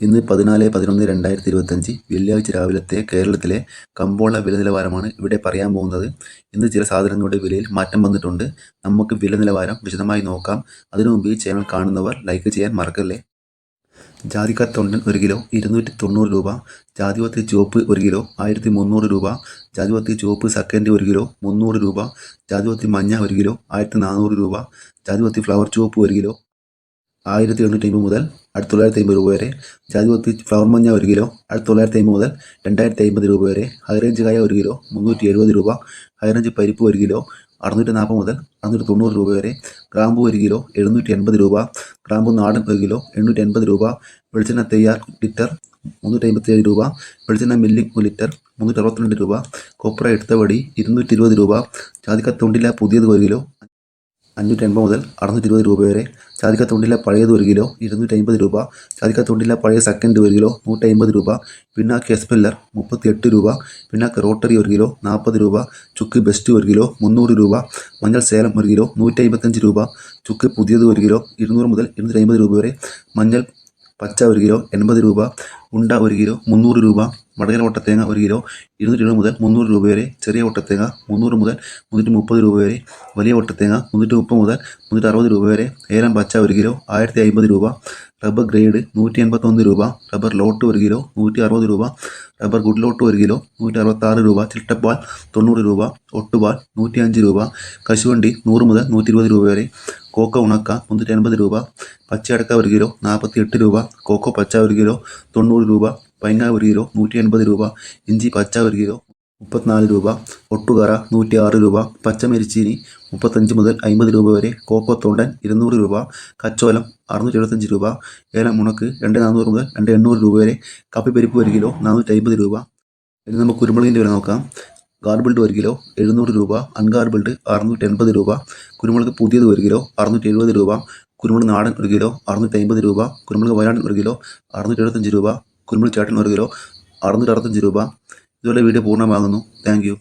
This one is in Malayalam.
ഇന്ന് 14/11/2025 വെള്ളിയാഴ്ച രാവിലത്തെ കേരളത്തിലെ കമ്പോള വില നിലവാരമാണ് ഇവിടെ പറയാൻ പോകുന്നത്. ഇന്ന് ചില സാധനങ്ങളുടെ വിലയിൽ മാറ്റം വന്നിട്ടുണ്ട്. നമുക്ക് വില നിലവാരം വിശദമായി നോക്കാം. അതിനു മുമ്പ് ഈ ചാനൽ കാണുന്നവർ ലൈക്ക് ചെയ്യാൻ മറക്കല്ലേ. ജാതിക്കത്തൊണ്ടൻ 1 കിലോ 290 രൂപ. ജാതിപത്രി ചുവപ്പ് 1 കിലോ 1300 രൂപ. ജാതിപത്രി ചുവപ്പ് സെക്കൻഡ് 1 കിലോ 300 രൂപ. ജാതിപത്രി മഞ്ഞ 1 കിലോ 1400 രൂപ. ജാതിപത്രി ഫ്ലവർ ചുവപ്പ് 1 കിലോ 1850 മുതൽ 1950 രൂപ വരെ. ജാതിപത്രി ഫ്ലവർ മഞ്ഞ 1 കിലോ 1950 മുതൽ 2050 രൂപ വരെ. ഹൈറേഞ്ച് കായ 1 കിലോ 370 രൂപ. ഹൈറേഞ്ച് പരിപ്പ് 1 കിലോ 640 മുതൽ 690 രൂപ വരെ. ഗ്രാമ്പു 1 കിലോ 780 രൂപ. ഗ്രാമ്പു നാടൻ 1 കിലോ 880 രൂപ. വെളിച്ചെണ്ണ തയ്യാർ ലിറ്റർ 357 രൂപ. വെളിച്ചെണ്ണ മില്ലിംഗ് 1 ലിറ്റർ 362 രൂപ. കൊപ്ര എടുത്തവടി 220 രൂപ. ജാതിക്കത്തൊണ്ടില പുതിയത് 1 കിലോ 580 മുതൽ 620 രൂപ വരെ. ജാതിക്കത്തൊണ്ടില പഴയത് 1 കിലോ 250 രൂപ. ജാതിക്കത്തൊണ്ടില പഴയ സെക്കൻഡ് 1 കിലോ 150 രൂപ. പിണ്ണാക്ക് എസ്പെല്ലർ 38 രൂപ. പിണ്ണാക്ക് റോട്ടറി 1 കിലോ 40 രൂപ. ചുക്ക് ബെസ്റ്റ് 1 കിലോ 300 രൂപ. മഞ്ഞൾ സേലം 1 കിലോ 155 രൂപ. ചുക്ക് പുതിയത് 1 കിലോ 200 മുതൽ 250 രൂപ വരെ. മഞ്ഞൾ പച്ച 1 കിലോ 80 രൂപ. ഉണ്ട 1 കിലോ 300 രൂപ. വടകര ഒട്ടത്തേങ്ങ 1 കിലോ 220 മുതൽ 300 രൂപ വരെ. ചെറിയ ഒട്ടത്തേങ്ങ 300 മുതൽ 330 രൂപ വരെ. വലിയ ഒട്ടത്തേങ്ങ 330 മുതൽ 360 രൂപ വരെ. ഏലം പച്ച 1 കിലോ 1050 രൂപ. റബ്ബർ ഗ്രേഡ് 181 രൂപ. റബ്ബർ ലോട്ട് 1 കിലോ 160 രൂപ. റബ്ബർ ഗുഡ് ലോട്ട് 1 കിലോ 166 രൂപ. ചിട്ടപ്പാൽ 90 രൂപ. ഒട്ടുപാൽ 105 രൂപ. കശുവണ്ടി 100 മുതൽ 120 രൂപ വരെ. കോക്ക ഉണക്ക 380 രൂപ. പച്ചയടക്ക 1 കിലോ 48 രൂപ. കോക്കോ പച്ച 1 കിലോ 90 രൂപ. പൈങ്ങ 1 കിലോ 180 രൂപ. ഇഞ്ചി പച്ച 1 കിലോ 34 രൂപ. ഒട്ടുകറ 106 രൂപ. പച്ചമരിച്ചീനി 35 മുതൽ 50 രൂപ വരെ. കോക്കോ തൊണ്ടൻ 200 രൂപ. കച്ചോലം 675 രൂപ. ഏലം ഉണക്ക് 2400 മുതൽ 2800 രൂപ വരെ. കപ്പിപ്പരിപ്പ് 1 കിലോ 450 രൂപ. ഇനി നമുക്ക് കുരുമുളകിൻ്റെ വില നോക്കാം. ഗാർബിൾഡ് 1 കിലോ 700 രൂപ. അൺഗാർബിൾഡ് 680 രൂപ. കുരുമുളക് പുതിയത് 1 കിലോ 670 രൂപ. കുരുമുളക് നാടൻ 1 കിലോ 650 രൂപ. കുരുമുളക് വയനാടൻ 1 കിലോ 675 രൂപ. കുരുമുളക് ചേട്ടൻ 1 കിലോ 665 രൂപ. ഇതുപോലെ വീഡിയോ പൂർണ്ണമാകുന്നു. Thank you.